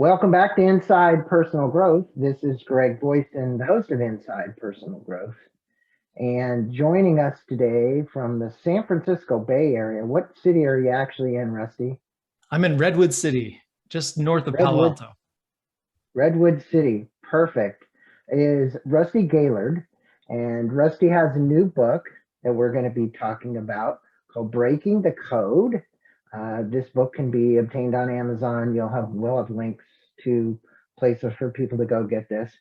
Welcome back to Inside Personal Growth. This is Greg Voisen, the host of Inside Personal Growth. And joining us today from the San Francisco Bay Area. What city are you actually in, Rusty? I'm in Redwood City, just north of Palo Redwood, Alto. Redwood City. Perfect. Is Rusty Gaillard. And Rusty has a new book that we're going to be talking about called Breaking the Code. This book can be obtained on Amazon. We'll have links to places for people to go get this.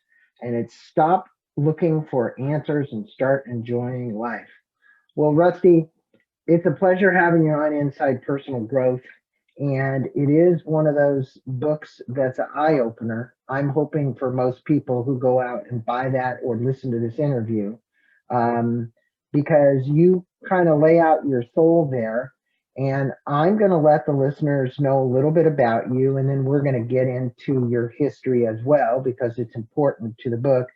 And it's Stop Looking for Answers and Start Enjoying Life. Well, Rusty, it's a pleasure having you on Inside Personal Growth. And it is one of those books that's an eye opener. I'm hoping for most people who go out and buy that or listen to this interview, because you kind of lay out your soul there. And I'm going to let the listeners know a little bit about you, and then we're going to get into your history as well, because it's important to the book.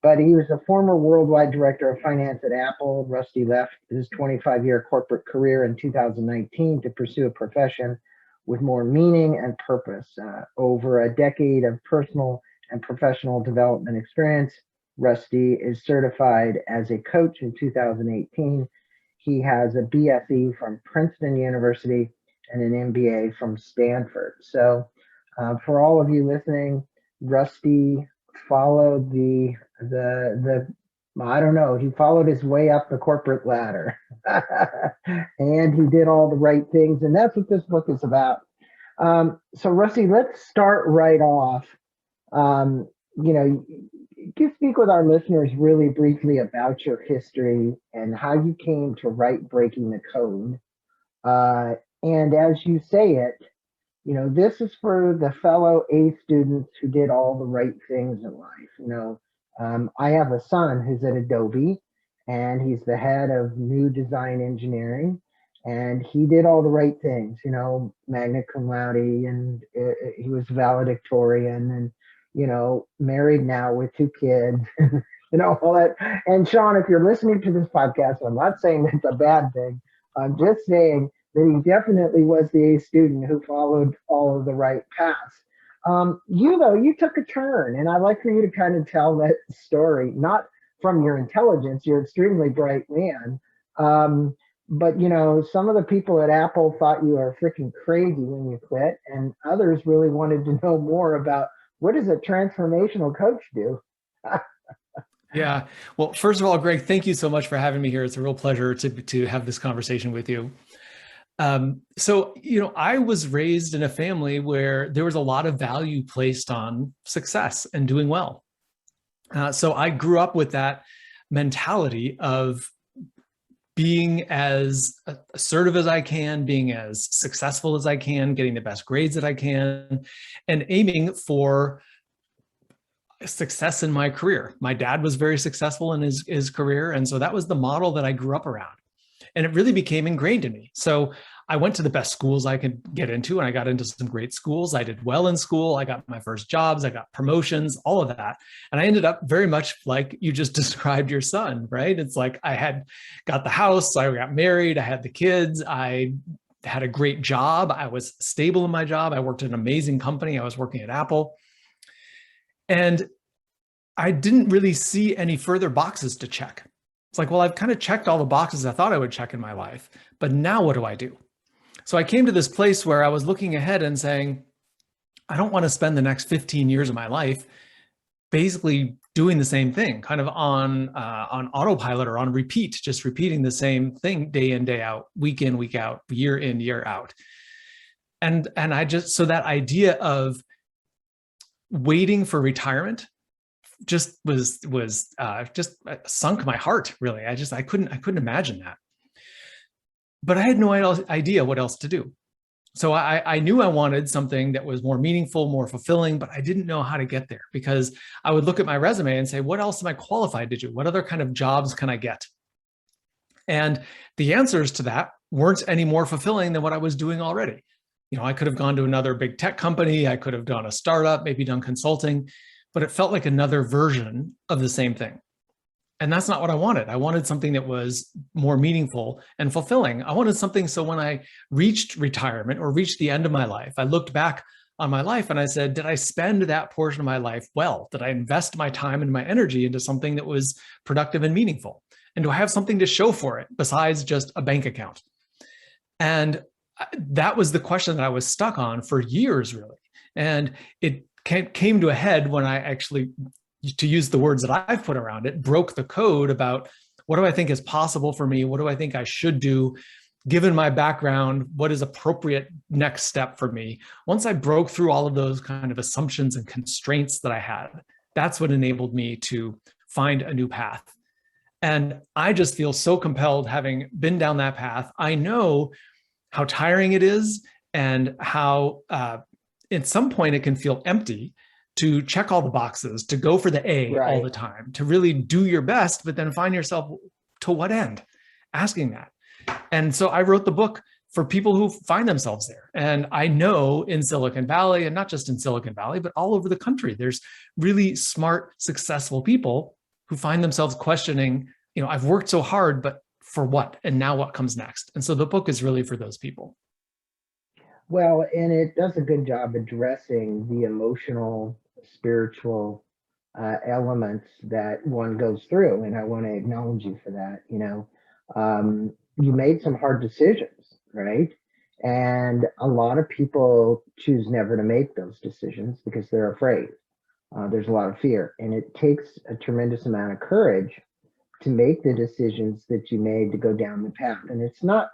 But he was a former worldwide director of finance at Apple. Rusty left his 25-year corporate career in 2019 to pursue a profession with more meaning and purpose. Over a decade of personal and professional development experience, Rusty is certified as a coach in 2018. He has a BSE from Princeton University and an MBA from Stanford. So for all of you listening, Rusty followed I don't know, he followed his way up the corporate ladder and he did all the right things. And that's what this book is about. So Rusty, let's start right off. Just speak with our listeners really briefly about your history and how you came to write Breaking the Code. And as you say it, this is for the fellow A students who did all the right things in life. I have a son who's at Adobe, and he's the head of new design engineering, and he did all the right things, magna cum laude, and he was valedictorian, and married now with 2 kids, all that. And Sean, if you're listening to this podcast, I'm not saying it's a bad thing. I'm just saying that he definitely was the A student who followed all of the right paths. You took a turn, and I'd like for you to kind of tell that story, not from your intelligence, you're an extremely bright man. But some of the people at Apple thought you were freaking crazy when you quit, and others really wanted to know more about what does a transformational coach do? Yeah. Well, first of all, Greg, thank you so much for having me here. It's a real pleasure to have this conversation with you. I was raised in a family where there was a lot of value placed on success and doing well. So I grew up with that mentality of being as assertive as I can, being as successful as I can, getting the best grades that I can, and aiming for success in my career. My dad was very successful in his career, and so that was the model that I grew up around. And it really became ingrained in me. So I went to the best schools I could get into, and I got into some great schools. I did well in school. I got my first jobs. I got promotions, all of that. And I ended up very much like you just described your son, right? It's like I had got the house, I got married, I had the kids, I had a great job. I was stable in my job. I worked at an amazing company. I was working at Apple. And I didn't really see any further boxes to check. It's like, well, I've kind of checked all the boxes I thought I would check in my life, but now what do I do? So I came to this place where I was looking ahead and saying, I don't want to spend the next 15 years of my life basically doing the same thing, kind of on autopilot or on repeat, just repeating the same thing day in, day out, week in, week out, year in, year out. And so that idea of waiting for retirement just sunk my heart, really. I couldn't imagine that. But I had no idea what else to do. So I knew I wanted something that was more meaningful, more fulfilling, but I didn't know how to get there, because I would look at my resume and say, what else am I qualified to do? What other kind of jobs can I get? And the answers to that weren't any more fulfilling than what I was doing already. I could have gone to another big tech company. I could have done a startup, maybe done consulting, but it felt like another version of the same thing. And that's not what I wanted. I wanted something that was more meaningful and fulfilling. I wanted something so when I reached retirement or reached the end of my life, I looked back on my life. And I said, did I spend that portion of my life well? Did I invest my time and my energy into something that was productive and meaningful? And do I have something to show for it besides just a bank account? And that was the question that I was stuck on for years, really. And it came to a head when I actually, to use the words that I've put around it, broke the code about what do I think is possible for me? What do I think I should do? Given my background, what is appropriate next step for me? Once I broke through all of those kind of assumptions and constraints that I had, that's what enabled me to find a new path. And I just feel so compelled, having been down that path. I know how tiring it is and how at some point it can feel empty to check all the boxes, to go for the A all the time, to really do your best, but then find yourself, to what end? Asking that. And so I wrote the book for people who find themselves there. And I know in Silicon Valley, and not just in Silicon Valley, but all over the country, there's really smart, successful people who find themselves questioning, I've worked so hard, but for what? And now what comes next? And so the book is really for those people. Well, and it does a good job addressing the emotional, spiritual elements that one goes through. And I want to acknowledge you for that. You made some hard decisions, right? And a lot of people choose never to make those decisions because they're afraid. There's a lot of fear, and it takes a tremendous amount of courage to make the decisions that you made to go down the path. And it's not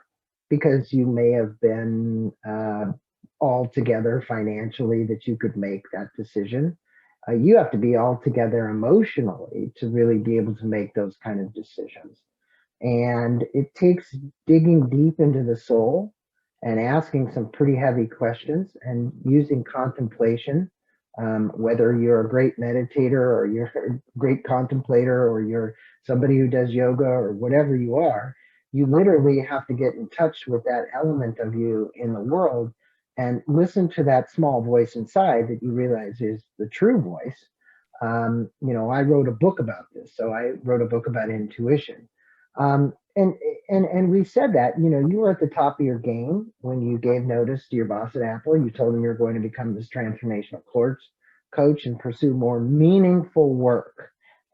because you may have been all together financially that you could make that decision. You have to be all together emotionally to really be able to make those kind of decisions. And it takes digging deep into the soul and asking some pretty heavy questions and using contemplation. Whether you're a great meditator or you're a great contemplator or you're somebody who does yoga or whatever you are, you literally have to get in touch with that element of you in the world and listen to that small voice inside that you realize is the true voice. I wrote a book about this. So I wrote a book about intuition. And we said that, you were at the top of your game when you gave notice to your boss at Apple. You told him you're going to become this transformational coach and pursue more meaningful work,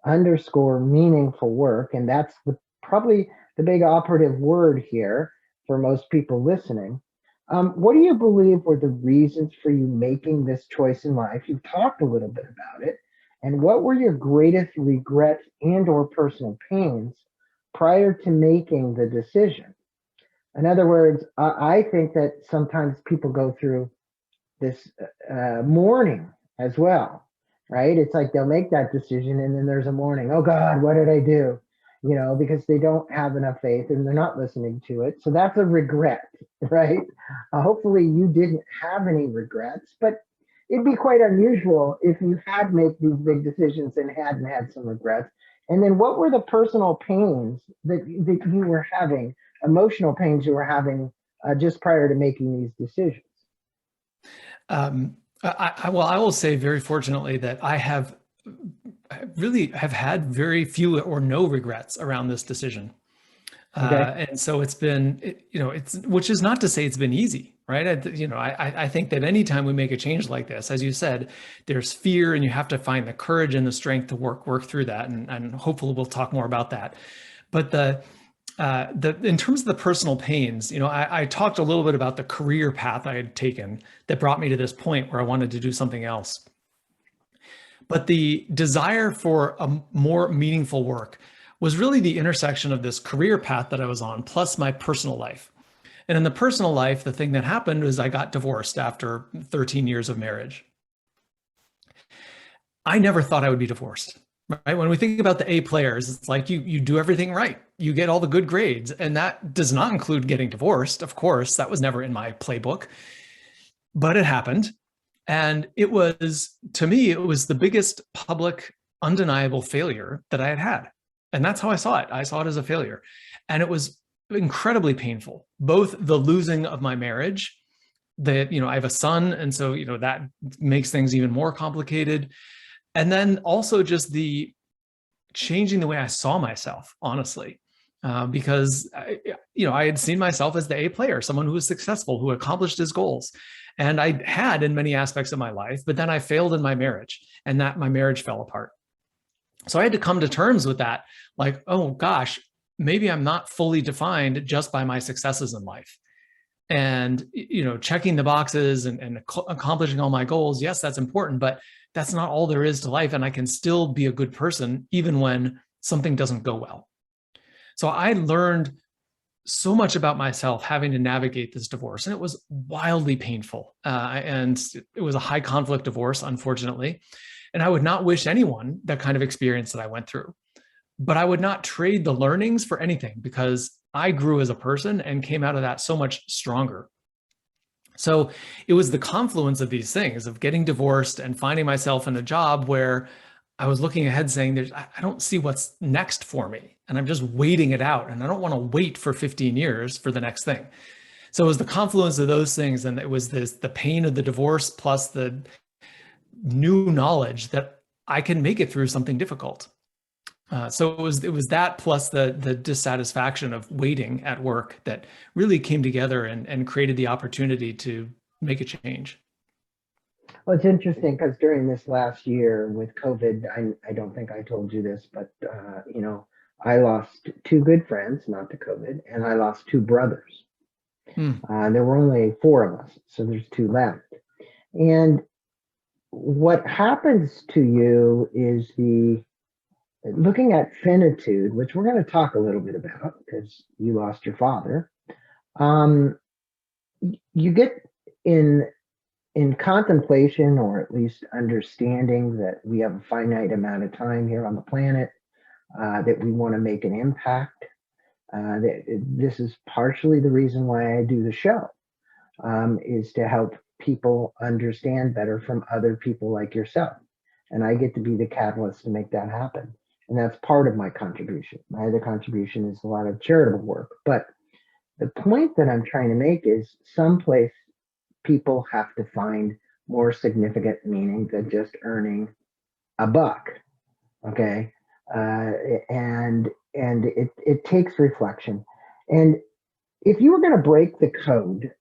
underscore meaningful work. And that's probably the big operative word here for most people listening. What do you believe were the reasons for you making this choice in life? You've talked a little bit about it. And what were your greatest regrets and or personal pains prior to making the decision? In other words, I think that sometimes people go through this mourning as well, right? It's like they'll make that decision and then there's a mourning. Oh God, what did I do? Because they don't have enough faith and they're not listening to it. So that's a regret, right? Hopefully you didn't have any regrets, but it'd be quite unusual if you had made these big decisions and hadn't had some regrets. And then what were the personal pains that you were having, emotional pains you were having just prior to making these decisions? I will say very fortunately that I really have had very few or no regrets around this decision. Okay. And so it's been, which is not to say it's been easy, right? I think that anytime we make a change like this, as you said, there's fear and you have to find the courage and the strength to work through that. And hopefully we'll talk more about that. But in terms of the personal pains, I talked a little bit about the career path I had taken that brought me to this point where I wanted to do something else. But the desire for a more meaningful work was really the intersection of this career path that I was on, plus my personal life. And in the personal life, the thing that happened was I got divorced after 13 years of marriage. I never thought I would be divorced, right? When we think about the A players, it's like you do everything right. You get all the good grades. And that does not include getting divorced. Of course, that was never in my playbook, but it happened. And to me, it was the biggest public, undeniable failure that I had had. And that's how I saw it. I saw it as a failure. And it was incredibly painful, both the losing of my marriage, that, I have a son. And so, that makes things even more complicated. And then also just the changing the way I saw myself, honestly. because I had seen myself as the A player, someone who was successful, who accomplished his goals. And I had in many aspects of my life, but then I failed in my marriage, and that my marriage fell apart. So I had to come to terms with that. Like, oh gosh, maybe I'm not fully defined just by my successes in life. And, checking the boxes and accomplishing all my goals. Yes, that's important, but that's not all there is to life. And I can still be a good person even when something doesn't go well. So I learned so much about myself having to navigate this divorce, and it was wildly painful. And it was a high conflict divorce, unfortunately. And I would not wish anyone that kind of experience that I went through. But I would not trade the learnings for anything, because I grew as a person and came out of that so much stronger. So it was the confluence of these things, of getting divorced and finding myself in a job where I was looking ahead saying, I don't see what's next for me. And I'm just waiting it out. And I don't want to wait for 15 years for the next thing. So it was the confluence of those things. And it was the pain of the divorce plus the new knowledge that I can make it through something difficult. So it was that plus the dissatisfaction of waiting at work that really came together and created the opportunity to make a change. Well, it's interesting because during this last year with COVID, I don't think I told you this, but I lost two good friends, not to COVID, and I lost two brothers. There were only four of us, so there's two left. And what happens to you is looking at finitude, which we're going to talk a little bit about because you lost your father. You get in contemplation, or at least understanding that we have a finite amount of time here on the planet, that we want to make an impact. This is partially the reason why I do the show, is to help people understand better from other people like yourself. And I get to be the catalyst to make that happen. And that's part of my contribution. My other contribution is a lot of charitable work. But the point that I'm trying to make is someplace people have to find more significant meaning than just earning a buck. Okay. And it takes reflection. And if you were going to break the code,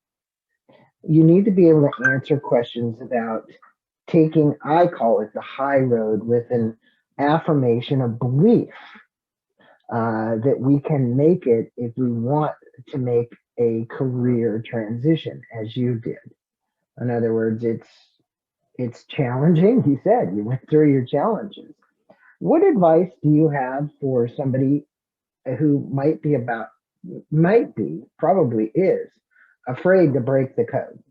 you need to be able to answer questions about taking, I call it the high road, with an affirmation of belief that we can make it if we want to make a career transition, as you did. In other words, it's challenging. You said you went through your challenges. What advice do you have for somebody who probably is afraid to break the code?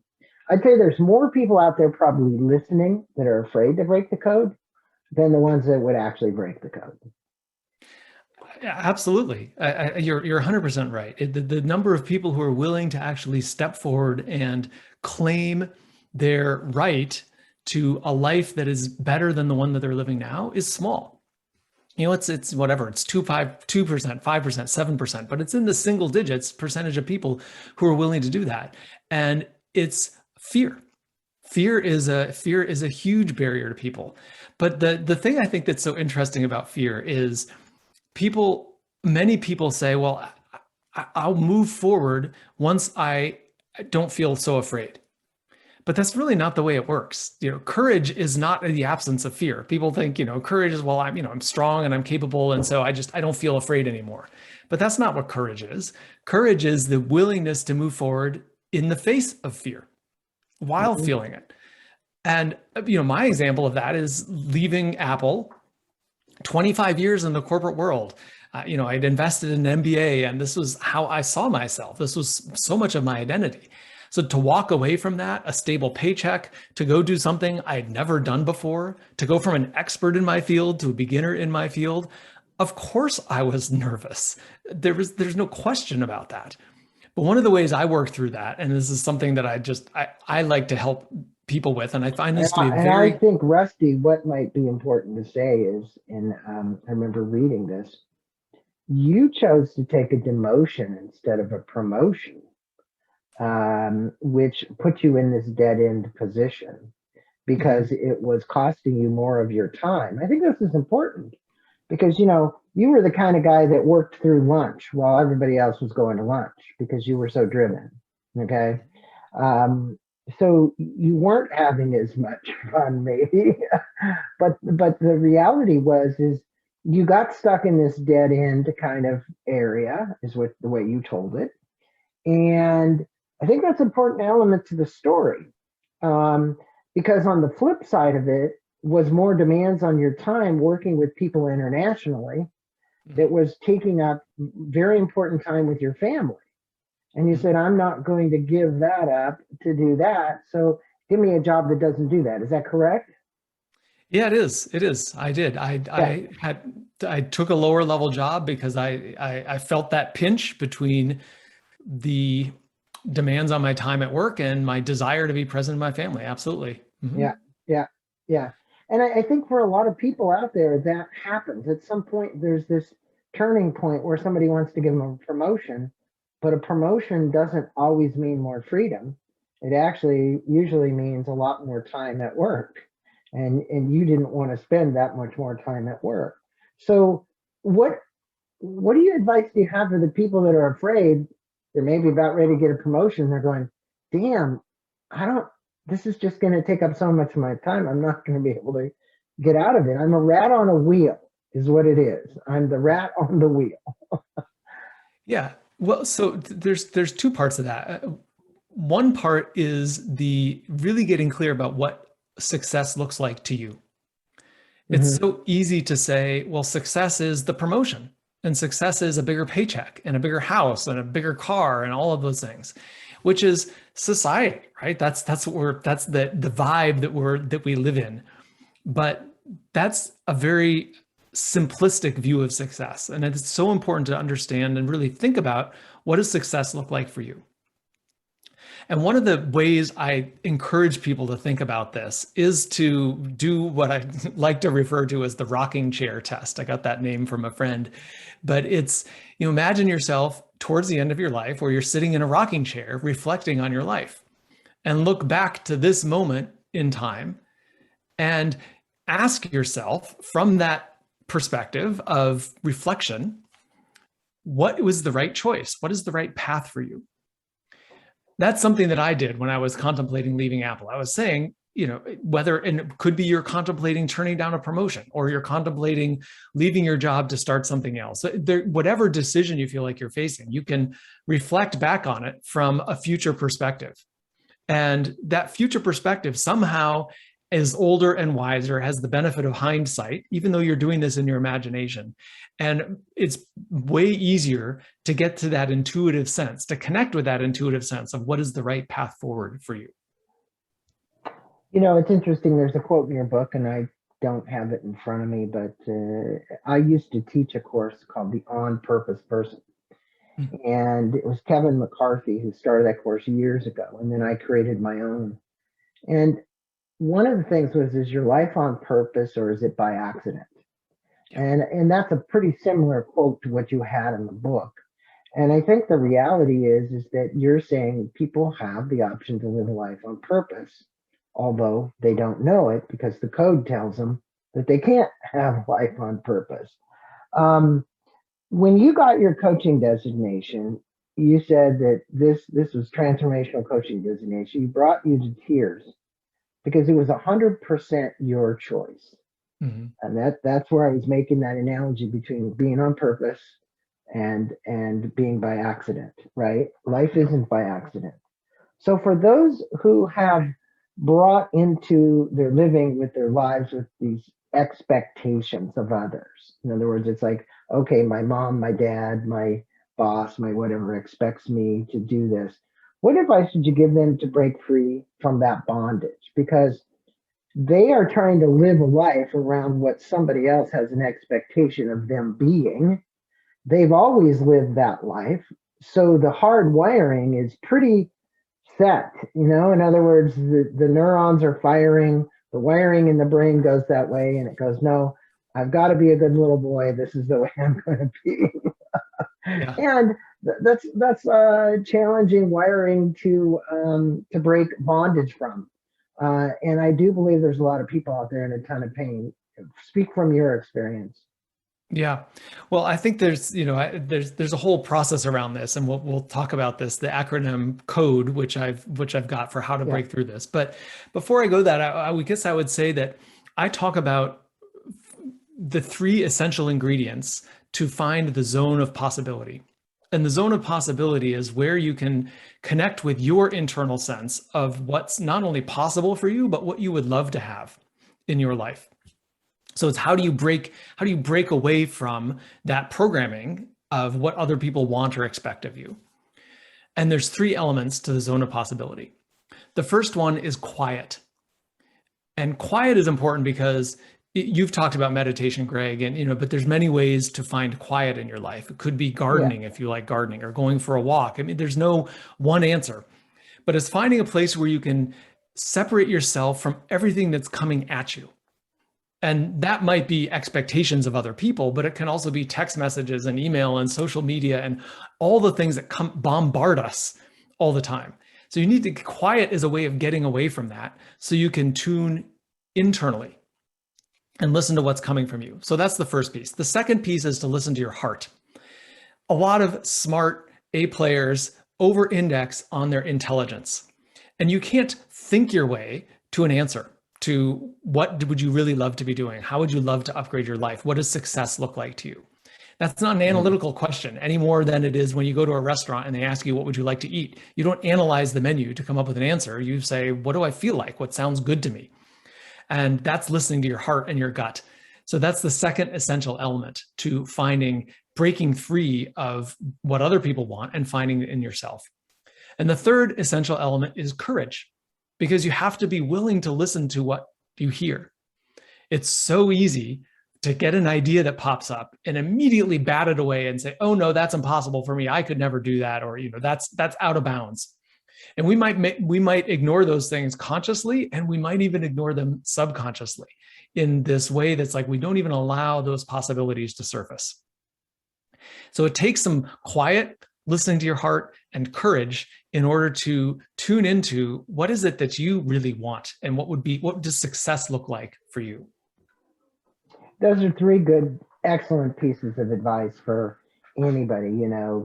I'd say there's more people out there probably listening that are afraid to break the code than the ones that would actually break the code. Absolutely. You're 100% right. The number of people who are willing to actually step forward and claim their right to a life that is better than the one that they're living now is small. It's whatever, it's 2%, 5%, 7%, but it's in the single digits percentage of people who are willing to do that. And it's fear. Fear is a huge barrier to people. But the thing I think that's so interesting about fear is many people say, well, I'll move forward once I don't feel so afraid. But that's really not the way it works. Courage is not the absence of fear. People think, courage is, well, I'm strong and I'm capable, and so I don't feel afraid anymore. But that's not what courage is. Courage is the willingness to move forward in the face of fear while feeling it. And my example of that is leaving Apple, 25 years in the corporate world. I'd invested in an MBA, and this was how I saw myself. This was so much of my identity. So to walk away from that, a stable paycheck, to go do something I'd never done before, to go from an expert in my field to a beginner in my field, of course I was nervous. There's no question about that. But one of the ways I work through that, and this is something that I like to help people with, and I find this to be and I think, Rusty, what might be important to say is, and I remember reading this, you chose to take a demotion instead of a promotion, which put you in this dead-end position because it was costing you more of your time. I think this is important because you were the kind of guy that worked through lunch while everybody else was going to lunch because you were so driven. Okay. Um, so you weren't having as much fun, maybe, but the reality was is you got stuck in this dead end kind of area, is what the way you told it, and I think that's an important element to the story, um, because on the flip side of it was more demands on your time working with people internationally that was taking up very important time with your family. And you said, I'm not going to give that up to do that. So give me a job that doesn't do that. Is that correct? Yeah, it is. It is. I did. Yeah. I took a lower level job because I felt that pinch between the demands on my time at work and my desire to be present in my family. Absolutely. Yeah. Yeah. Yeah. And I think for a lot of people out there, that happens. At some point, there's this turning point where somebody wants to give them a promotion, but a promotion doesn't always mean more freedom. It actually usually means a lot more time at work. And you didn't want to spend that much more time at work. So what do you advice do you have for the people that are afraid they're maybe about ready to get a promotion? They're going, damn, I don't, this is just going to take up so much of my time. I'm not going to be able to get out of it. I'm a rat on a wheel, is what it is. I'm the rat on the wheel. Yeah. Well, so there's two parts of that. One part is the really getting clear about what success looks like to you. It's Mm-hmm. so easy to say, well, success is the promotion, and success is a bigger paycheck and a bigger house and a bigger car and all of those things, which is society, right? That's what that's the vibe that we live in. But that's a very simplistic view of success. And it's so important to understand and really think about, what does success look like for you? And one of the ways I encourage people to think about this is to do what I like to refer to as the rocking chair test. I got that name from a friend, but it's, imagine yourself towards the end of your life where you're sitting in a rocking chair reflecting on your life, and look back to this moment in time and ask yourself from that perspective of reflection, what was the right choice? What is the right path for you? That's something that I did when I was contemplating leaving Apple. I was saying, whether, and it could be you're contemplating turning down a promotion, or you're contemplating leaving your job to start something else. Whatever decision you feel like you're facing, you can reflect back on it from a future perspective. And that future perspective somehow is older and wiser, has the benefit of hindsight, even though you're doing this in your imagination. And it's way easier to get to that intuitive sense, to connect with that intuitive sense of what is the right path forward for you. It's interesting. There's a quote in your book, and I don't have it in front of me, but I used to teach a course called The On Purpose Person. And it was Kevin McCarthy who started that course years ago. And then I created my own. And one of the things was, is your life on purpose or is it by accident? And that's a pretty similar quote to what you had in the book. And I think the reality is that you're saying people have the option to live a life on purpose, although they don't know it because the code tells them that they can't have life on purpose. When you got your coaching designation, you said that this was transformational coaching designation. You brought you to tears because it was 100% your choice. Mm-hmm. And that's where I was making that analogy between being on purpose and being by accident, right? Life isn't by accident. So for those who have brought into their living with their lives with these expectations of others, in other words, it's like, okay, my mom, my dad, my boss, my whatever expects me to do this. What advice would you give them to break free from that bondage? Because they are trying to live a life around what somebody else has an expectation of them being. They've always lived that life. So the hard wiring is pretty set, in other words, the neurons are firing, the wiring in the brain goes that way, and it goes, no, I've got to be a good little boy. This is the way I'm going to be. Yeah. And that's challenging wiring to break bondage from. And I do believe there's a lot of people out there in a ton of pain. Speak from your experience. Yeah. Well, I think there's, there's a whole process around this, and we'll talk about this, the acronym code, which I've got for how to Yeah. break through this. But before I go that, I would guess I would say that I talk about the three essential ingredients to find the zone of possibility. And the zone of possibility is where you can connect with your internal sense of what's not only possible for you, but what you would love to have in your life. So it's how do you break away from that programming of what other people want or expect of you? And there's three elements to the zone of possibility. The first one is quiet. And quiet is important because you've talked about meditation, Greg, and but there's many ways to find quiet in your life. It could be Yeah. gardening if you like gardening, or going for a walk. I mean, there's no one answer, but it's finding a place where you can separate yourself from everything that's coming at you. And that might be expectations of other people, but it can also be text messages and email and social media and all the things that come bombard us all the time. So you need to quiet as a way of getting away from that so you can tune internally and listen to what's coming from you. So that's the first piece. The second piece is to listen to your heart. A lot of smart A players over index on their intelligence, and you can't think your way to an answer to what would you really love to be doing? How would you love to upgrade your life? What does success look like to you? That's not an Mhm. analytical question any more than it is when you go to a restaurant and they ask you, what would you like to eat? You don't analyze the menu to come up with an answer. You say, what do I feel like? What sounds good to me? And that's listening to your heart and your gut. So that's the second essential element to breaking free of what other people want and finding it in yourself. And the third essential element is courage, because you have to be willing to listen to what you hear. It's so easy to get an idea that pops up and immediately bat it away and say, oh no, that's impossible for me. I could never do that. Or, that's out of bounds. And we might ignore those things consciously, and we might even ignore them subconsciously in this way that's like we don't even allow those possibilities to surface. So it takes some quiet, listening to your heart, and courage in order to tune into what is it that you really want, and what does success look like for you? Those are three good, excellent pieces of advice for anybody.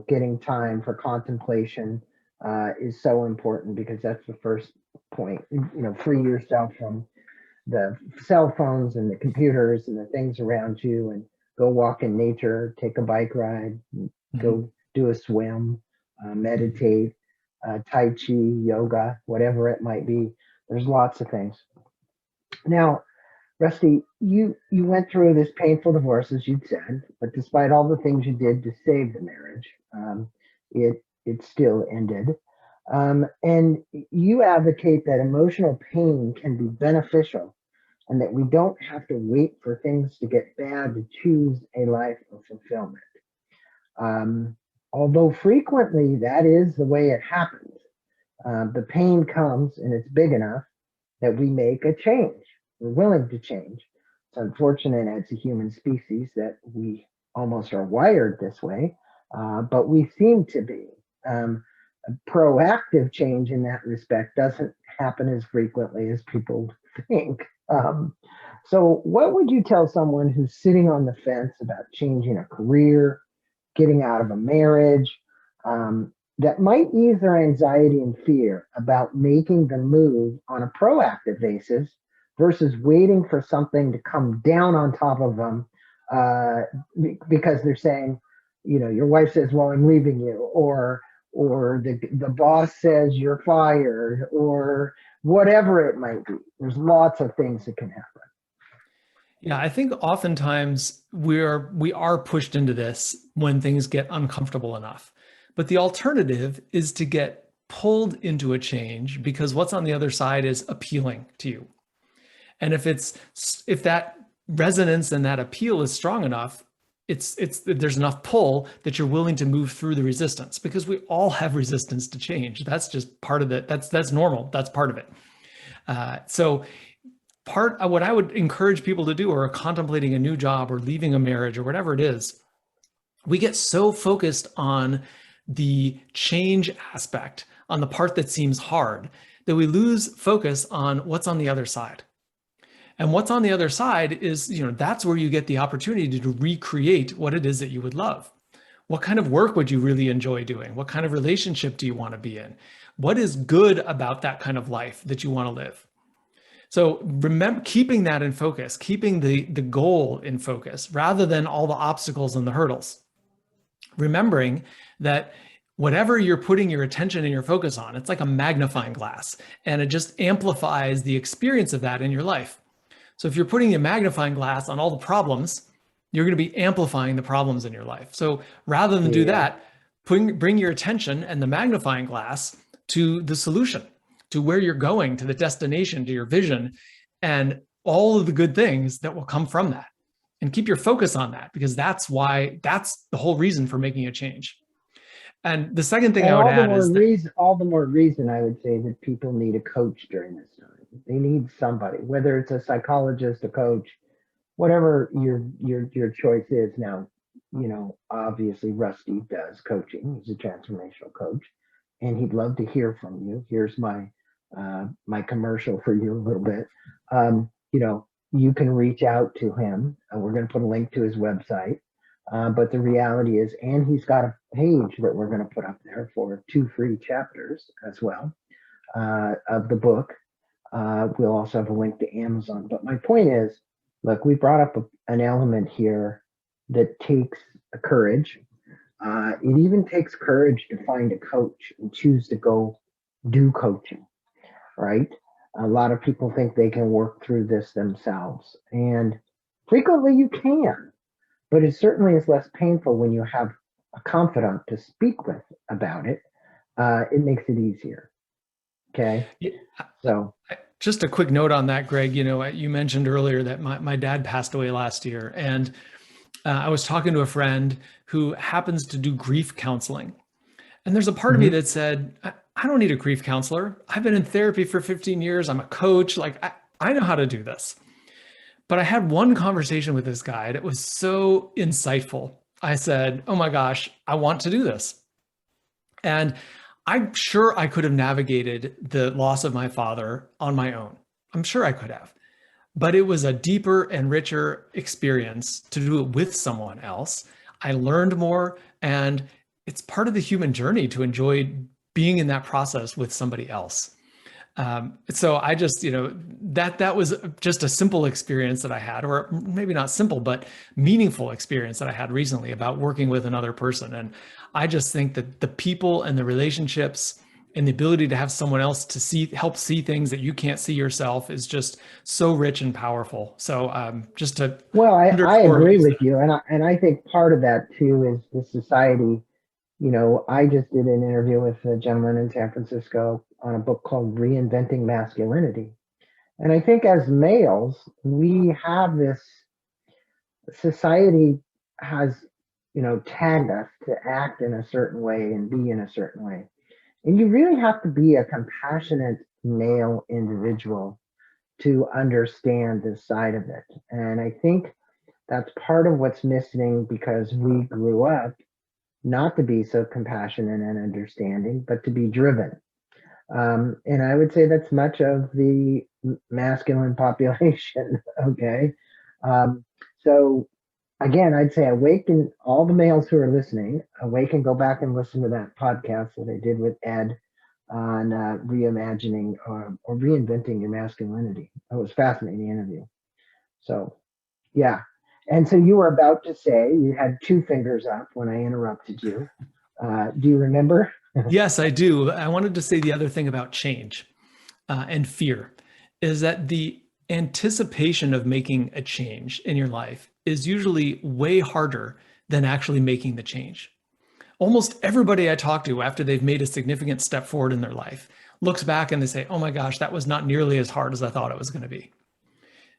Getting time for contemplation is so important because that's the first point. Free yourself from the cell phones and the computers and the things around you, and go walk in nature, take a bike ride, Mhm. go do a swim, meditate, Tai Chi, yoga, whatever it might be. There's lots of things. Now, Rusty, you went through this painful divorce, as you'd said, but despite all the things you did to save the marriage, it still ended. And you advocate that emotional pain can be beneficial, and that we don't have to wait for things to get bad to choose a life of fulfillment. Um, Although frequently that is the way it happens, the pain comes and it's big enough that we make a change. We're willing to change. It's unfortunate as a human species that we almost are wired this way, but we seem to be. Proactive change in that respect doesn't happen as frequently as people think. So, what would you tell someone who's sitting on the fence about changing a career, getting out of a marriage, that might ease their anxiety and fear about making the move on a proactive basis versus waiting for something to come down on top of them uh, because they're saying, your wife says, "Well, I'm leaving you," or the boss says you're fired, or whatever it might be. There's lots of things that can happen. Yeah, I think oftentimes we are pushed into this when things get uncomfortable enough. But the alternative is to get pulled into a change because what's on the other side is appealing to you. And if that resonance and that appeal is strong enough, it's there's enough pull that you're willing to move through the resistance, because we all have resistance to change. That's just part of it. That's normal. That's part of it. So part of what I would encourage people to do, or contemplating a new job or leaving a marriage or whatever it is, we get so focused on the change aspect, on the part that seems hard, that we lose focus on what's on the other side. And what's on the other side is, that's where you get the opportunity to recreate what it is that you would love. What kind of work would you really enjoy doing? What kind of relationship do you want to be in? What is good about that kind of life that you want to live? So remember, keeping that in focus, keeping the goal in focus rather than all the obstacles and the hurdles. Remembering that whatever you're putting your attention and your focus on, it's like a magnifying glass, and it just amplifies the experience of that in your life. So if you're putting a magnifying glass on all the problems, you're going to be amplifying the problems in your life. So rather than do that, bring your attention and the magnifying glass to the solution, to where you're going, to the destination, to your vision, and all of the good things that will come from that. And keep your focus on that, because that's the whole reason for making a change. And the second thing I would add is all the more reason I would say that people need a coach during this time. They need somebody, whether it's a psychologist, a coach, whatever your choice is. Now, obviously Rusty does coaching. He's a transformational coach, and he'd love to hear from you. Here's my my commercial for you a little bit. You can reach out to him. We're going to put a link to his website. But the reality is, and he's got a page that we're going to put up there for 2 free chapters as well of the book. We'll also have a link to Amazon. But my point is, look, we brought up an element here that takes courage. It even takes courage to find a coach and choose to go do coaching, right? A lot of people think they can work through this themselves, and frequently you can, but it certainly is less painful when you have a confidant to speak with about it. It makes it easier. Okay. Yeah. So just a quick note on that, Greg. You mentioned earlier that my dad passed away last year, and I was talking to a friend who happens to do grief counseling. And there's a part of me that said, I don't need a grief counselor. I've been in therapy for 15 years. I'm a coach. Like, I know how to do this. But I had one conversation with this guy that was so insightful. I said, oh my gosh, I want to do this. And I'm sure I could have navigated the loss of my father on my own. I'm sure I could have. But it was a deeper and richer experience to do it with someone else. I learned more, and it's part of the human journey to enjoy being in that process with somebody else. So I just, that was just a simple experience that I had, or maybe not simple, but meaningful experience that I had recently about working with another person. And I just think that the people and the relationships and the ability to have someone else to help see things that you can't see yourself is just so rich and powerful. So just to I agree with you, and I think part of that too is the society. I just did an interview with a gentleman in San Francisco on a book called Reinventing Masculinity. And I think as males, we have this society has, tagged us to act in a certain way and be in a certain way. And you really have to be a compassionate male individual to understand this side of it. And I think that's part of what's missing, because we grew up not to be so compassionate and understanding, but to be driven. And I would say that's much of the masculine population. Okay. So again, I'd say awaken all the males who are listening, awaken, go back and listen to that podcast that I did with Ed on reimagining or reinventing your masculinity. It was a fascinating interview. So yeah. And so you were about to say, you had 2 fingers up when I interrupted you. Do you remember? Yes, I do. I wanted to say the other thing about change and fear is that the anticipation of making a change in your life is usually way harder than actually making the change. Almost everybody I talk to after they've made a significant step forward in their life looks back and they say, oh my gosh, that was not nearly as hard as I thought it was going to be.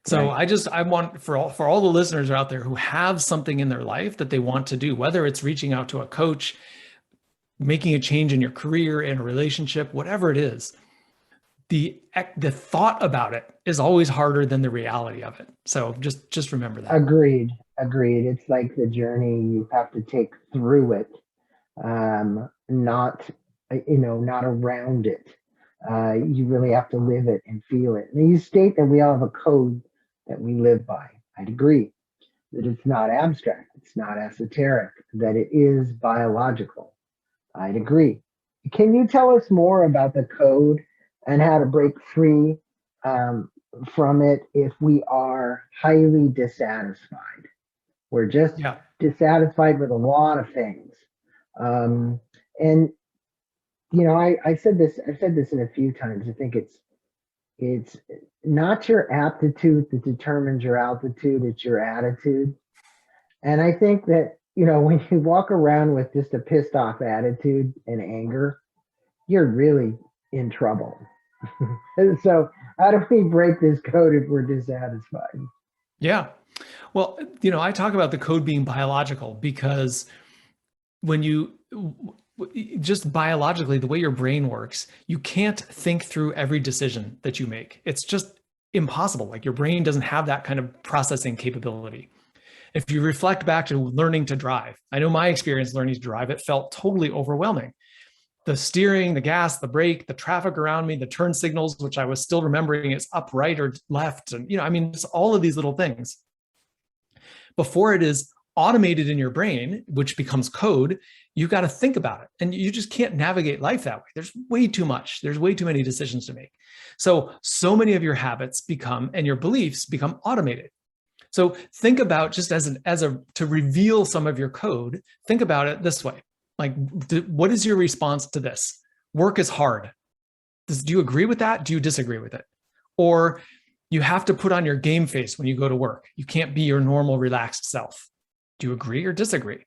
So right. I want for all the listeners out there who have something in their life that they want to do, whether it's reaching out to a coach, making a change in your career, in a relationship, whatever it is, the thought about it is always harder than the reality of it. So just remember that. Agreed. It's like the journey you have to take through it, not around it. You really have to live it and feel it. And you state that we all have a code that we live by. I'd agree that it's not abstract, it's not esoteric, that it is biological. I'd agree. Can you tell us more about the code and how to break free um, from it if we are highly dissatisfied? We're just Yeah. dissatisfied with a lot of things. And you know, I've said this in a few times. I think it's not your aptitude that determines your altitude, it's your attitude. And I think that, you know, when you walk around with just a pissed off attitude and anger, you're really in trouble. And so, how do we break this code if we're dissatisfied? Yeah. Well, I talk about the code being biological because when you just biologically, the way your brain works, you can't think through every decision that you make. It's just impossible. Like your brain doesn't have that kind of processing capability. If you reflect back to learning to drive, I know my experience learning to drive, it felt totally overwhelming. The steering, the gas, the brake, the traffic around me, the turn signals, which I was still remembering it's up, right, or left. And, it's all of these little things. Before it is automated in your brain, which becomes code, you got to think about it. And you just can't navigate life that way. There's way too much. There's way too many decisions to make. So many of your habits become, and your beliefs become automated. So think about just to reveal some of your code, think about it this way. Like, what is your response to this? Work is hard. Do you agree with that? Do you disagree with it? Or you have to put on your game face when you go to work. You can't be your normal relaxed self. Do you agree or disagree?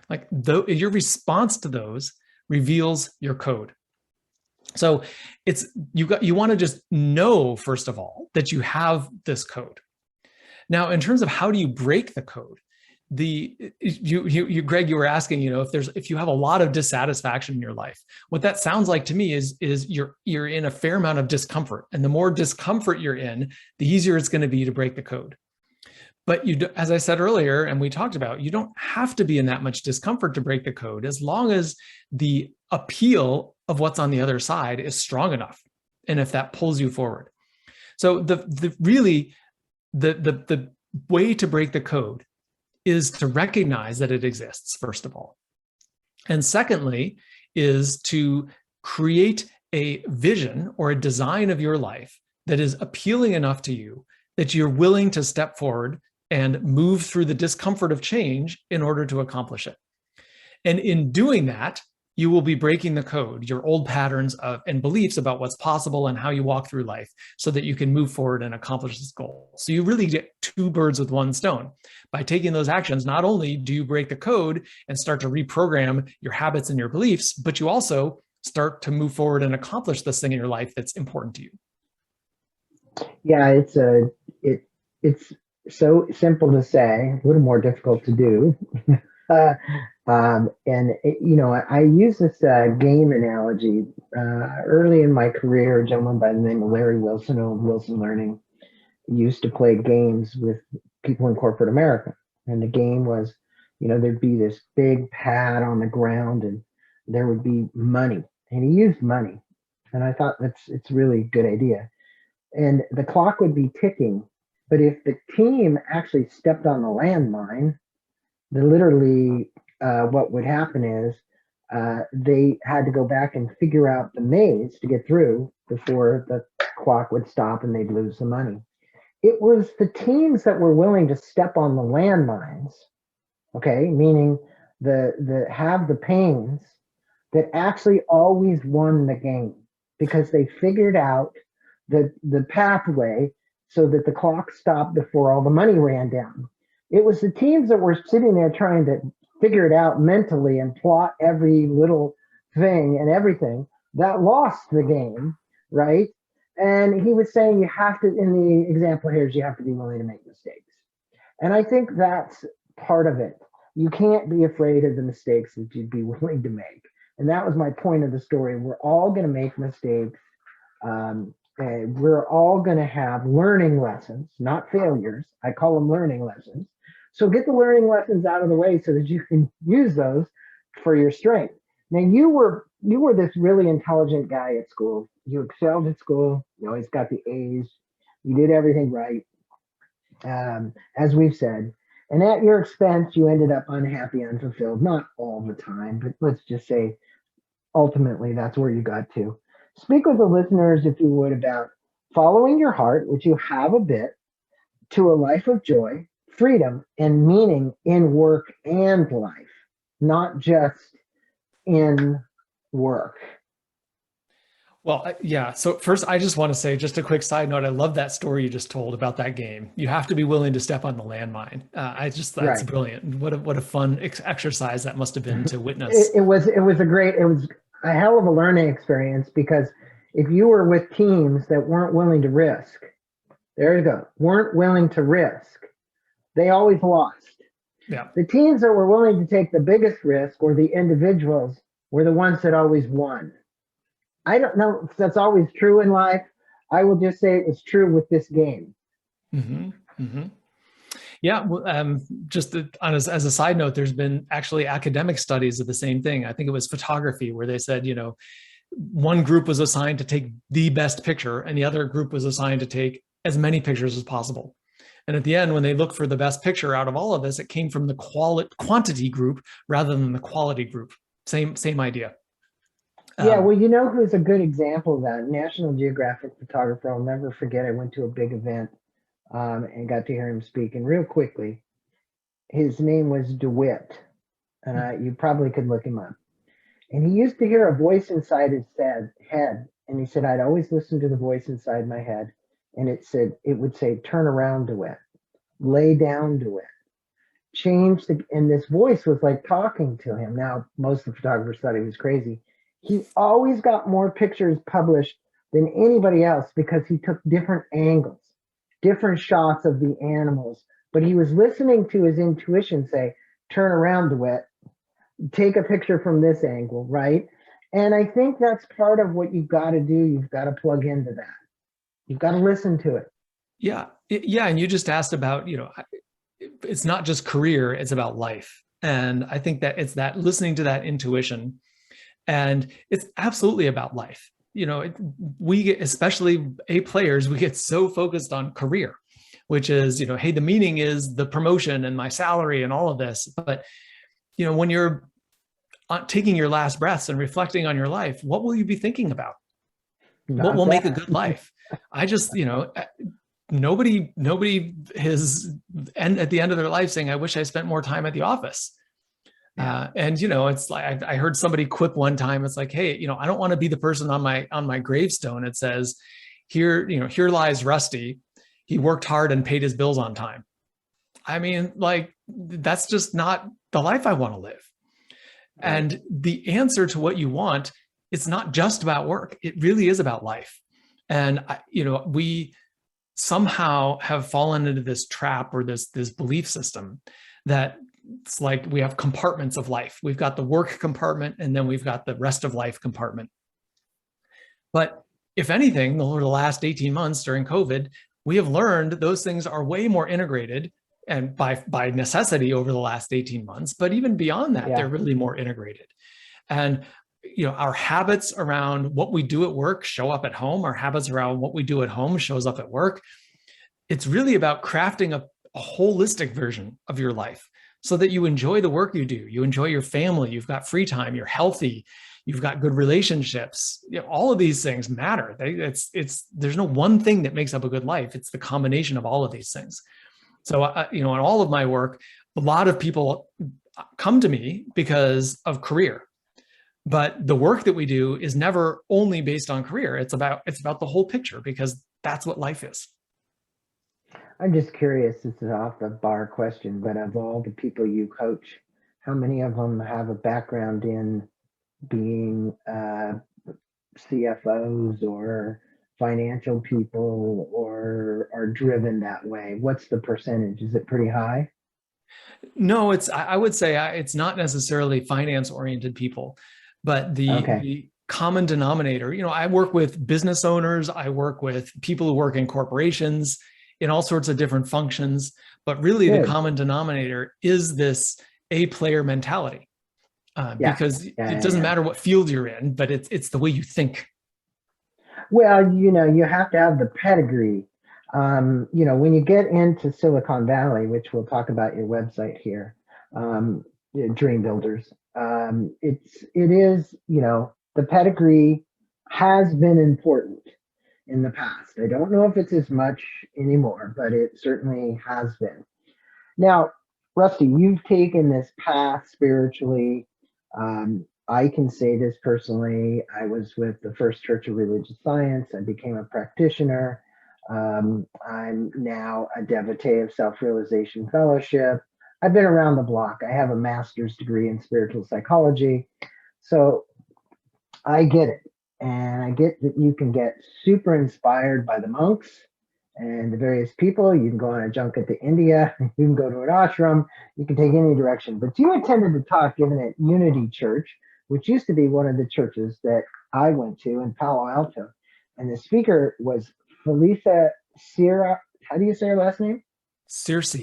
Like your response to those reveals your code. So you want to just know, first of all, that you have this code. Now, in terms of how do you break the code, Greg, you were asking, if you have a lot of dissatisfaction in your life, what that sounds like to me is you're in a fair amount of discomfort, and the more discomfort you're in, the easier it's going to be to break the code. But as I said earlier, and we talked about, you don't have to be in that much discomfort to break the code, as long as the appeal of what's on the other side is strong enough, and if that pulls you forward. So the way to break the code is to recognize that it exists, first of all. And secondly, is to create a vision or a design of your life that is appealing enough to you that you're willing to step forward and move through the discomfort of change in order to accomplish it. And in doing that, you will be breaking the code, your old patterns and beliefs about what's possible and how you walk through life, so that you can move forward and accomplish this goal. So you really get two birds with one stone. By taking those actions, not only do you break the code and start to reprogram your habits and your beliefs, but you also start to move forward and accomplish this thing in your life that's important to you. Yeah, it's so simple to say, a little more difficult to do. I use this game analogy. Early in my career, a gentleman by the name of Larry Wilson of Wilson Learning used to play games with people in corporate America. And the game was, there'd be this big pad on the ground and there would be money. And he used money. And I thought it's really a good idea. And the clock would be ticking. But if the team actually stepped on the landmine, what would happen is they had to go back and figure out the maze to get through before the clock would stop and they'd lose the money. It was the teams that were willing to step on the landmines, okay, meaning have the pains, that actually always won the game, because they figured out the pathway so that the clock stopped before all the money ran down. It was the teams that were sitting there trying to figure it out mentally and plot every little thing and everything that lost the game, right? And he was saying you have to, in the example here, is you have to be willing to make mistakes. And I think that's part of it. You can't be afraid of the mistakes that you'd be willing to make. And that was my point of the story. We're all going to make mistakes. We're all going to have learning lessons, not failures. I call them learning lessons. So get the learning lessons out of the way so that you can use those for your strength. Now, you were this really intelligent guy at school. You excelled at school. You always got the A's. You did everything right. as we've said. And at your expense, you ended up unhappy, unfulfilled, not all the time, but let's just say ultimately that's where you got to. Speak with the listeners, if you would, about following your heart, which you have a bit, to a life of joy, freedom, and meaning in work and life, not just in work. Well, yeah. So first, I just want to say, just a quick side note. I love that story you just told about that game. You have to be willing to step on the landmine. That's Right. brilliant. What a fun exercise that must have been to witness. It was a hell of a learning experience, because if you were with teams that weren't willing to risk, there you go, weren't willing to risk, they always lost. Yeah. The teams that were willing to take the biggest risk, or the individuals, were the ones that always won. I don't know if that's always true in life. I will just say it was true with this game. Mm-hmm. Mm-hmm. Yeah. Well, as a side note, there's been actually academic studies of the same thing. I think it was photography, where they said, one group was assigned to take the best picture and the other group was assigned to take as many pictures as possible. And at the end, when they looked for the best picture out of all of this, it came from the quantity group rather than the quality group. Same idea. Yeah, well, you know who's a good example of that? National Geographic photographer. I'll never forget. I went to a big event and got to hear him speak. And real quickly, his name was DeWitt. And you probably could look him up. And he used to hear a voice inside his head. And he said, I'd always listen to the voice inside my head. And it would say, turn around, DeWitt. Lay down, DeWitt. And this voice was like talking to him. Now, most of the photographers thought he was crazy. He always got more pictures published than anybody else because he took different angles, different shots of the animals. But he was listening to his intuition say, turn around, DeWitt, take a picture from this angle, right? And I think that's part of what you've got to do. You've got to plug into that. You've got to listen to it. Yeah. Yeah. And you just asked about, it's not just career, it's about life. And I think that it's that listening to that intuition. And it's absolutely about life. We get, especially A players, we get so focused on career, which is, hey, the meaning is the promotion and my salary and all of this. But, when you're taking your last breaths and reflecting on your life, what will you be thinking about? What will make a good life? I just, nobody is at the end of their life saying, I wish I spent more time at the office. And it's like I heard somebody quip one time. It's like, hey, I don't want to be the person on my gravestone. It says, here lies Rusty. He worked hard and paid his bills on time. I mean, like, that's just not the life I want to live. Right. And the answer to what you want, it's not just about work. It really is about life. And we somehow have fallen into this trap or this belief system that it's like we have compartments of life. We've got the work compartment, and then we've got the rest of life compartment. But if anything, over the last 18 months during COVID, we have learned those things are way more integrated, and by necessity over the last 18 months. But even beyond that, they're really more integrated. And our habits around what we do at work show up at home. Our habits around what we do at home shows up at work. It's really about crafting a holistic version of your life, so that you enjoy the work you do, you enjoy your family, you've got free time, you're healthy, you've got good relationships. All of these things matter. There's no one thing that makes up a good life. It's the combination of all of these things. So, in all of my work, a lot of people come to me because of career, but the work that we do is never only based on career. It's about the whole picture, because that's what life is. I'm just curious, this is off the bar question, but of all the people you coach, how many of them have a background in being CFOs or financial people, or are driven that way? What's the percentage? Is it pretty high? No, I would say it's not necessarily finance-oriented people, but the common denominator. I work with business owners, I work with people who work in corporations, in all sorts of different functions, but really the common denominator is this A player mentality, because it doesn't matter what field you're in, but it's the way you think. Well, you have to have the pedigree. When you get into Silicon Valley, which we'll talk about your website here, Dream Builders, it is, the pedigree has been important in the past. I don't know if it's as much anymore, but it certainly has been. Now, Rusty, you've taken this path spiritually. I can say this personally. I was with the First Church of Religious Science. I became a practitioner. I'm now a devotee of Self-Realization Fellowship. I've been around the block. I have a master's degree in spiritual psychology. So I get it. And I get that you can get super inspired by the monks and the various people. You can go on a junket to India. You can go to an ashram. You can take any direction. But you attended the talk given at Unity Church, which used to be one of the churches that I went to in Palo Alto. And the speaker was Felicia Sierra. How do you say her last name? Circe.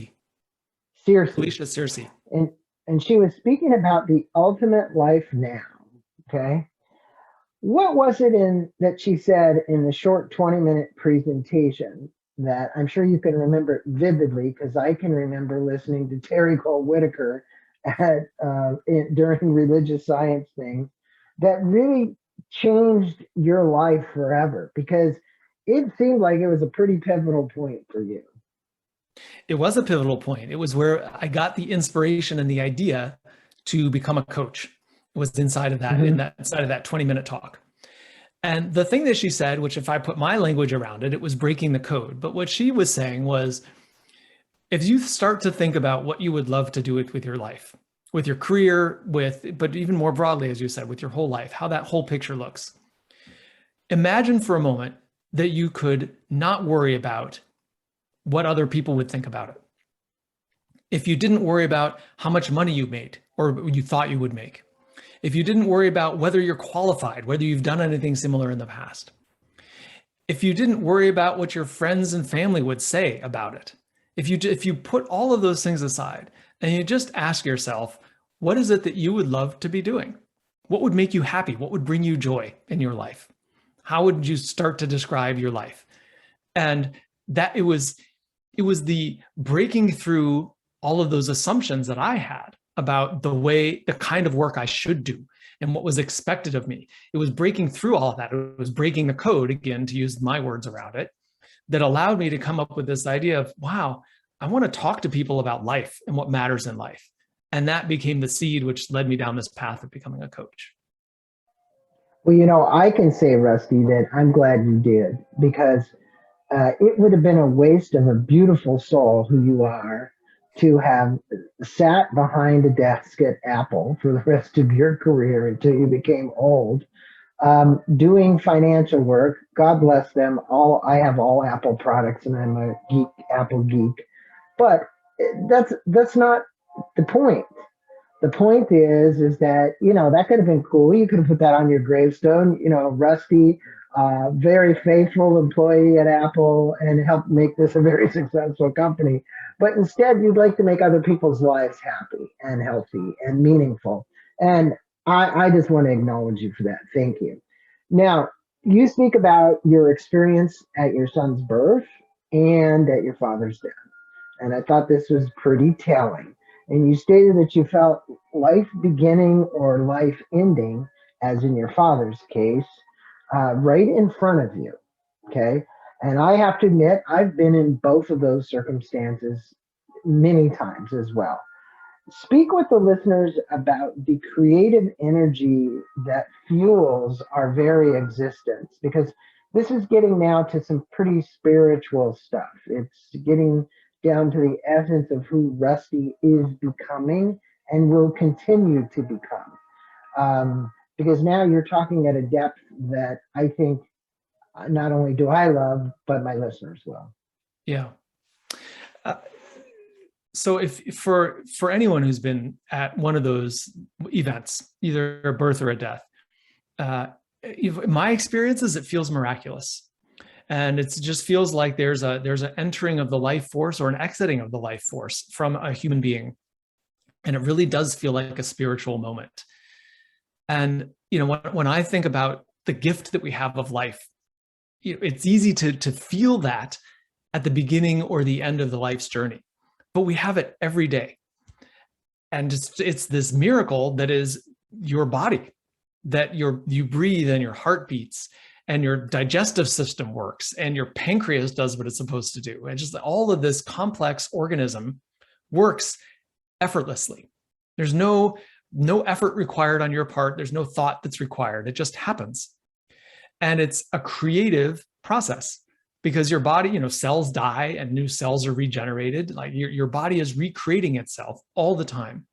Felicia Circe. And she was speaking about the ultimate life now. Okay. What was it that she said in the short 20-minute presentation that I'm sure you can remember it vividly, because I can remember listening to Terry Cole Whitaker during religious science things that really changed your life forever? Because it seemed like it was a pretty pivotal point for you. It was a pivotal point. It was where I got the inspiration and the idea to become a coach. It was inside of that, inside of that 20-minute talk. And the thing that she said, which if I put my language around it, it was breaking the code. But what she was saying was, if you start to think about what you would love to do with your life, with your career, but even more broadly, as you said, with your whole life, how that whole picture looks. Imagine for a moment that you could not worry about what other people would think about it. If you didn't worry about how much money you made or you thought you would make. If you didn't worry about whether you're qualified, whether you've done anything similar in the past. If you didn't worry about what your friends and family would say about it. If you put all of those things aside and you just ask yourself, what is it that you would love to be doing? What would make you happy? What would bring you joy in your life? How would you start to describe your life? And that it was the breaking through all of those assumptions that I had about the kind of work I should do and what was expected of me. It was breaking through all of that. It was breaking the code, again, to use my words around it, that allowed me to come up with this idea of, wow, I want to talk to people about life and what matters in life. And that became the seed which led me down this path of becoming a coach. Well, I can say, Rusty, that I'm glad you did, because it would have been a waste of a beautiful soul who you are to have sat behind a desk at Apple for the rest of your career until you became old, doing financial work. God bless them. I have all Apple products, and I'm a Apple geek. But that's not the point. The point is that, that could have been cool. You could have put that on your gravestone, Rusty, very faithful employee at Apple and helped make this a very successful company. But instead, you'd like to make other people's lives happy and healthy and meaningful. And I just want to acknowledge you for that. Thank you. Now, you speak about your experience at your son's birth and at your father's death. And I thought this was pretty telling. And you stated that you felt life beginning or life ending, as in your father's case, right in front of you. Okay. And I have to admit, I've been in both of those circumstances many times as well. Speak with the listeners about the creative energy that fuels our very existence, because this is getting now to some pretty spiritual stuff. It's getting down to the essence of who Rusty is becoming and will continue to become. Because now you're talking at a depth that I think not only do I love, but my listeners will. Yeah. So if for anyone who's been at one of those events, either a birth or a death, my experience is it feels miraculous. And it just feels like there's an entering of the life force or an exiting of the life force from a human being. And it really does feel like a spiritual moment. And, when I think about the gift that we have of life, it's easy to feel that at the beginning or the end of the life's journey, but we have it every day. And it's this miracle that is your body, that you breathe and your heart beats and your digestive system works and your pancreas does what it's supposed to do. And just all of this complex organism works effortlessly. There's no effort required on your part. There's no thought that's required. It just happens. And it's a creative process because your body, cells die and new cells are regenerated. Like your body is recreating itself all the time.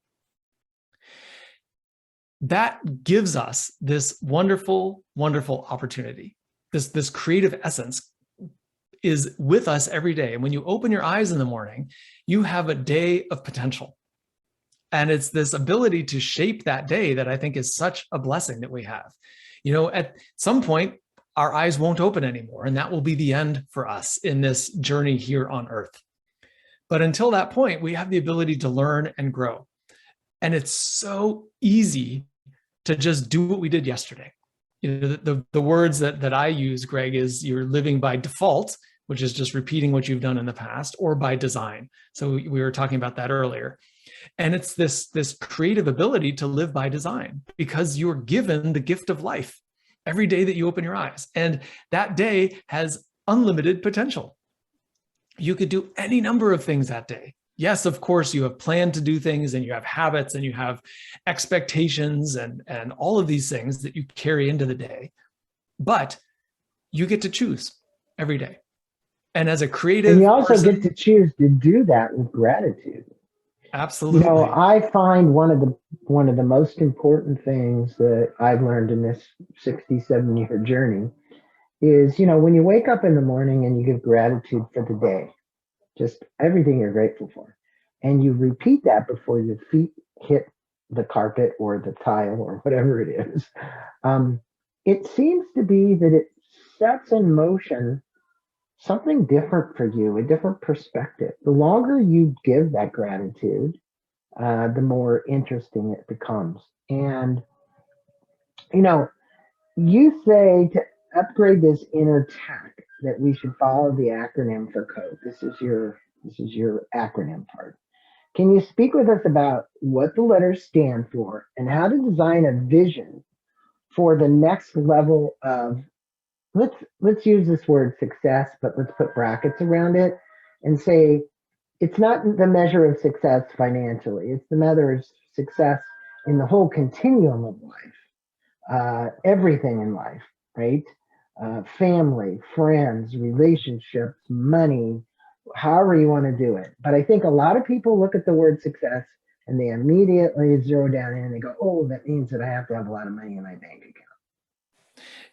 That gives us this wonderful, wonderful opportunity. This creative essence is with us every day. And when you open your eyes in the morning, you have a day of potential. And it's this ability to shape that day that I think is such a blessing that we have. At some point, our eyes won't open anymore, and that will be the end for us in this journey here on Earth. But until that point, we have the ability to learn and grow. And it's so easy to just do what we did yesterday. The words that I use, Greg, is you're living by default, which is just repeating what you've done in the past, or by design. So we were talking about that earlier. And it's this creative ability to live by design because you're given the gift of life every day that you open your eyes. And that day has unlimited potential. You could do any number of things that day. Yes, of course, you have planned to do things and you have habits and you have expectations and all of these things that you carry into the day. But you get to choose every day. And as a creative and you also person, get to choose to do that with gratitude. Absolutely. I find one of the most important things that I've learned in this 67-year journey is, when you wake up in the morning and you give gratitude for the day, just everything you're grateful for, and you repeat that before your feet hit the carpet or the tile or whatever it is, it seems to be that it sets in motion something different for you, a different perspective. The longer you give that gratitude, the more interesting it becomes. And, you say to upgrade this inner tech that we should follow the acronym for code. This is your acronym part. Can you speak with us about what the letters stand for and how to design a vision for the next level of, let's use this word success, but let's put brackets around it and say it's not the measure of success financially. It's the measure of success in the whole continuum of life, everything in life, right? Family, friends, relationships, money, however you want to do it. But I think a lot of people look at the word success and they immediately zero down in and they go, oh, that means that I have to have a lot of money in my bank account.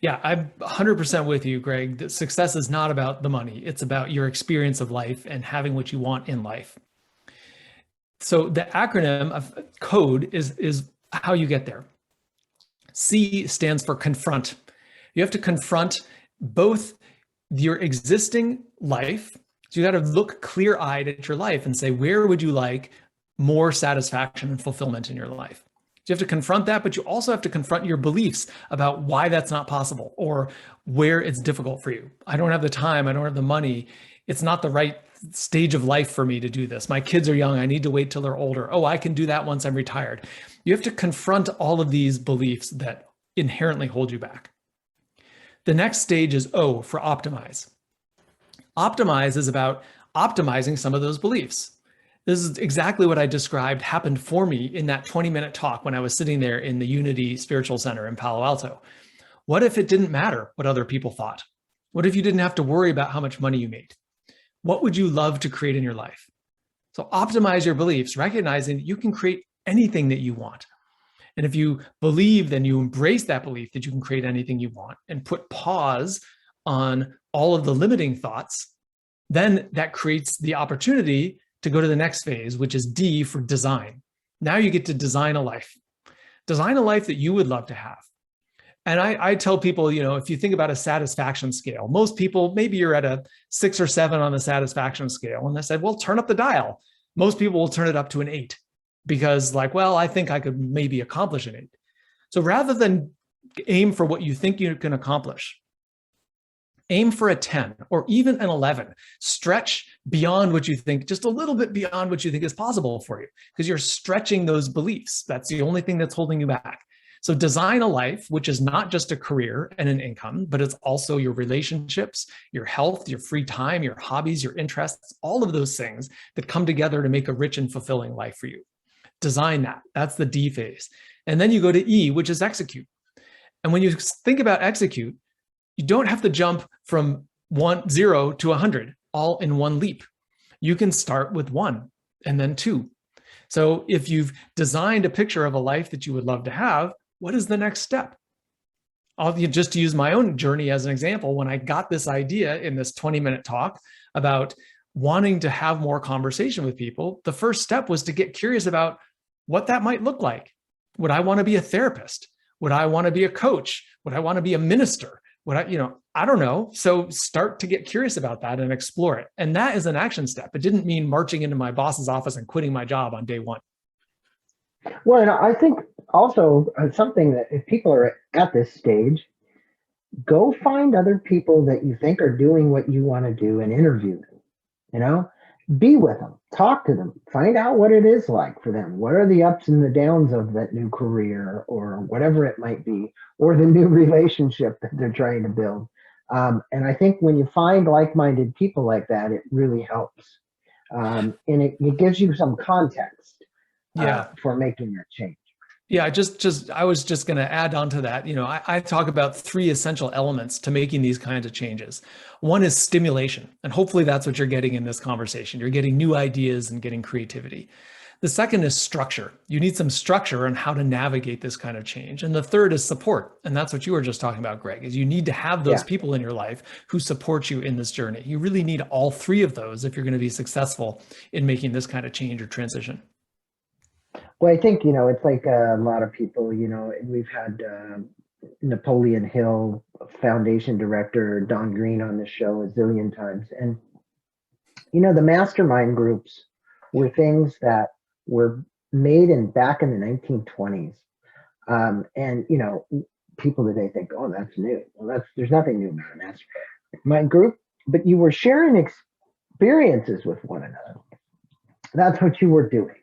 Yeah, I'm 100% with you, Greg. That success is not about the money. It's about your experience of life and having what you want in life. So the acronym of code is how you get there. C stands for confront. You have to confront both your existing life. So you got to look clear-eyed at your life and say, where would you like more satisfaction and fulfillment in your life? So you have to confront that, but you also have to confront your beliefs about why that's not possible or where it's difficult for you. I don't have the time. I don't have the money. It's not the right stage of life for me to do this. My kids are young. I need to wait till they're older. Oh, I can do that once I'm retired. You have to confront all of these beliefs that inherently hold you back. The next stage is O for optimize. Optimize is about optimizing some of those beliefs. This is exactly what I described happened for me in that 20-minute talk when I was sitting there in the Unity Spiritual Center in Palo Alto. What if it didn't matter what other people thought? What if you didn't have to worry about how much money you made? What would you love to create in your life? So optimize your beliefs, recognizing that you can create anything that you want. And if you believe, then you embrace that belief that you can create anything you want and put pause on all of the limiting thoughts, then that creates the opportunity to go to the next phase, which is D for design. Now you get to design a life. Design a life that you would love to have. And I tell people, if you think about a satisfaction scale, most people, maybe you're at a 6 or 7 on the satisfaction scale. And I said, well, turn up the dial. Most people will turn it up to an 8 because I think I could maybe accomplish an 8. So rather than aim for what you think you can accomplish, Aim for a 10 or even an 11. Stretch beyond what you think, just a little bit beyond what you think is possible for you, because you're stretching those beliefs. That's the only thing that's holding you back. So design a life which is not just a career and an income, but it's also your relationships, your health, your free time, your hobbies, your interests, all of those things that come together to make a rich and fulfilling life for you. Design that. That's the D phase. And then you go to E, which is execute. And when you think about execute, you don't have to jump from 0 to 100 all in one leap. You can start with 1 and then 2. So if you've designed a picture of a life that you would love to have, what is the next step? Just to use my own journey as an example, when I got this idea in this 20-minute talk about wanting to have more conversation with people, the first step was to get curious about what that might look like. Would I want to be a therapist? Would I want to be a coach? Would I want to be a minister? I don't know. So start to get curious about that and explore it. And that is an action step. It didn't mean marching into my boss's office and quitting my job on day 1. Well, and I think also something that if people are at this stage, go find other people that you think are doing what you want to do and interview them, be with them, talk to them, find out what it is like for them. What are the ups and the downs of that new career or whatever it might be, or the new relationship that they're trying to build. And I think when you find like-minded people like that, it really helps. And it gives you some context for making that change. Yeah, I was just going to add on to that. I talk about 3 essential elements to making these kinds of changes. One is stimulation, and hopefully that's what you're getting in this conversation. You're getting new ideas and getting creativity. The second is structure. You need some structure on how to navigate this kind of change. And the third is support. And that's what you were just talking about, Greg, is you need to have those people in your life who support you in this journey. You really need all 3 of those if you're going to be successful in making this kind of change or transition. Well, I think, it's like a lot of people, we've had Napoleon Hill, Foundation Director Don Green on the show a zillion times. And, the mastermind groups were things that were made back in the 1920s. And, people today think, oh, that's new. Well, there's nothing new about a mastermind group, but you were sharing experiences with one another. That's what you were doing.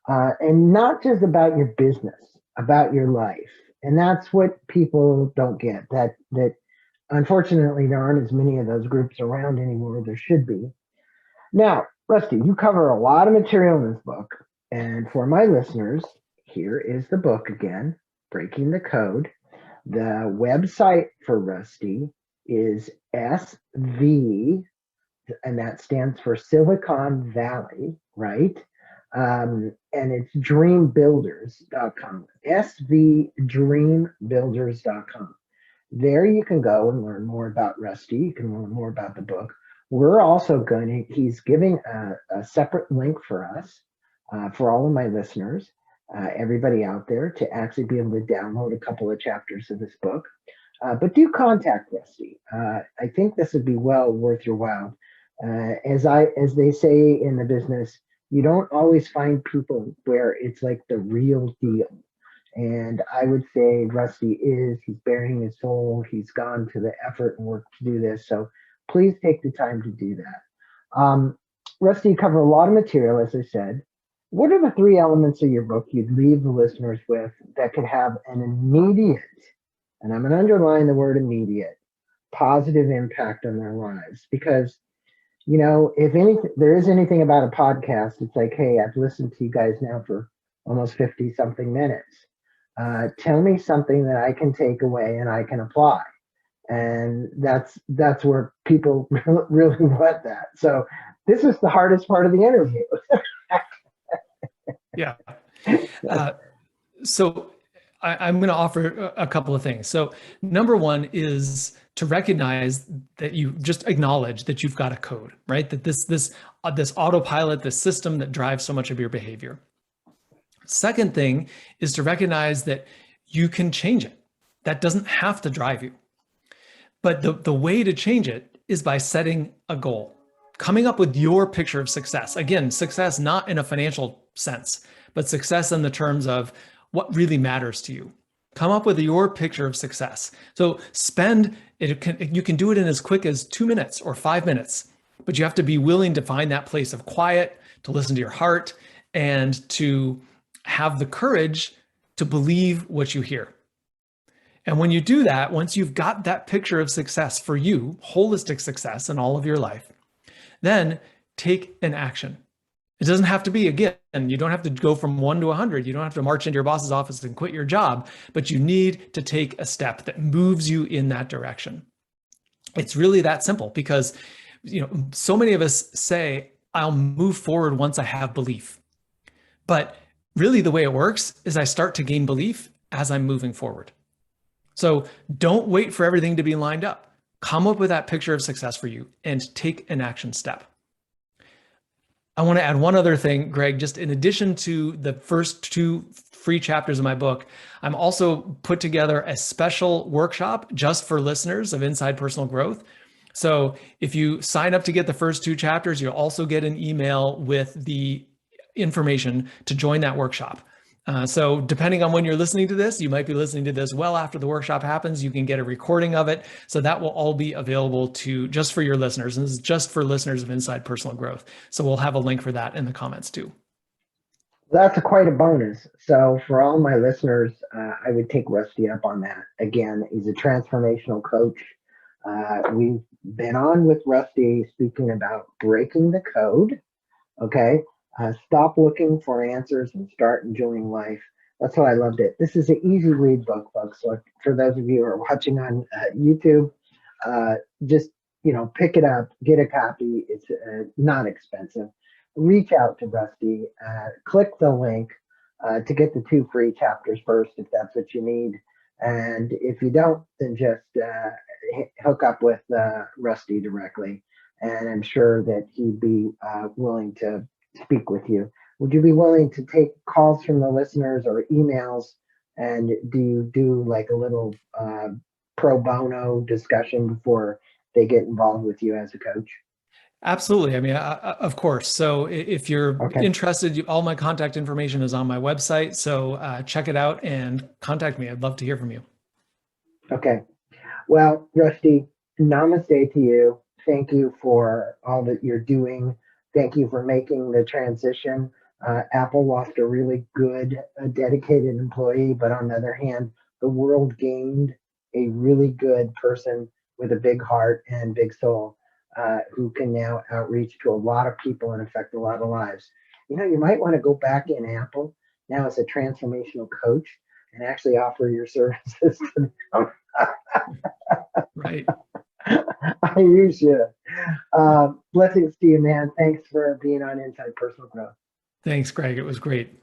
And not just about your business, about your life. And that's what people don't get, that unfortunately there aren't as many of those groups around anymore. There should be. Now, Rusty, you cover a lot of material in this book. And for my listeners, here is the book again, Breaking the Code. The website for Rusty is SV, and that stands for Silicon Valley, right? And it's dreambuilders.com, svdreambuilders.com. There you can go and learn more about Rusty. You can learn more about the book. We're also he's giving a separate link for us, for all of my listeners, everybody out there, to actually be able to download a couple of chapters of this book. But do contact Rusty. I think this would be well worth your while. As they say in the business, you don't always find people where it's like the real deal. And I would say Rusty he's bearing his soul. He's gone to the effort and work to do this. So please take the time to do that. Rusty, you cover a lot of material, as I said. What are the 3 elements of your book you'd leave the listeners with that could have an immediate, and I'm going to underline the word immediate, positive impact on their lives? Because if there is anything about a podcast, it's like, hey, I've listened to you guys now for almost 50 something minutes. Tell me something that I can take away and I can apply. And that's where people really want that. So this is the hardest part of the interview. Yeah. So I'm going to offer a couple of things. So number one is to recognize that you just acknowledge that you've got a code, right? That this autopilot, this system that drives so much of your behavior. Second thing is to recognize that you can change it. That doesn't have to drive you. But the way to change it is by setting a goal, coming up with your picture of success. Again, success not in a financial sense, but success in the terms of what really matters to you. Come up with your picture of success. So spend You can do it in as quick as 2 minutes or 5 minutes, but you have to be willing to find that place of quiet, to listen to your heart, and to have the courage to believe what you hear. And when you do that, once you've got that picture of success for you, holistic success in all of your life, then take an action. It doesn't have to be, again, you don't have to go from 1 to 100. You don't have to march into your boss's office and quit your job, but you need to take a step that moves you in that direction. It's really that simple because, so many of us say, I'll move forward once I have belief. But really the way it works is I start to gain belief as I'm moving forward. So don't wait for everything to be lined up. Come up with that picture of success for you and take an action step. I want to add one other thing, Greg, just in addition to the first 2 free chapters of my book, I'm also put together a special workshop just for listeners of Inside Personal Growth. So if you sign up to get the first 2 chapters, you'll also get an email with the information to join that workshop. So depending on when you're listening to this, you might be listening to this well after the workshop happens. You can get a recording of it. So that will all be available just for your listeners. And this is just for listeners of Inside Personal Growth. So we'll have a link for that in the comments too. That's quite a bonus. So for all my listeners, I would take Rusty up on that. Again, he's a transformational coach. We've been on with Rusty speaking about breaking the code. Okay. Stop looking for answers and start enjoying life. That's why I loved it. This is an easy read book, folks. So for those of you who are watching on YouTube, just, pick it up, get a copy. It's not expensive. Reach out to Rusty, click the link to get the 2 free chapters first, if that's what you need. And if you don't, then just hook up with Rusty directly. And I'm sure that he'd be willing to speak with you. Would you be willing to take calls from the listeners or emails? And do you do like a little pro bono discussion before they get involved with you as a coach? Absolutely. I mean, of course. So if you're interested, all my contact information is on my website. So check it out and contact me. I'd love to hear from you. Okay. Well, Rusty, namaste to you. Thank you for all that you're doing. Thank you for making the transition. Apple lost a really good, dedicated employee, but on the other hand, the world gained a really good person with a big heart and big soul who can now outreach to a lot of people and affect a lot of lives. You might want to go back in Apple now as a transformational coach and actually offer your services to them. Right. You should. Blessings to you, man. Thanks for being on Inside Personal Growth. Thanks, Greg. It was great.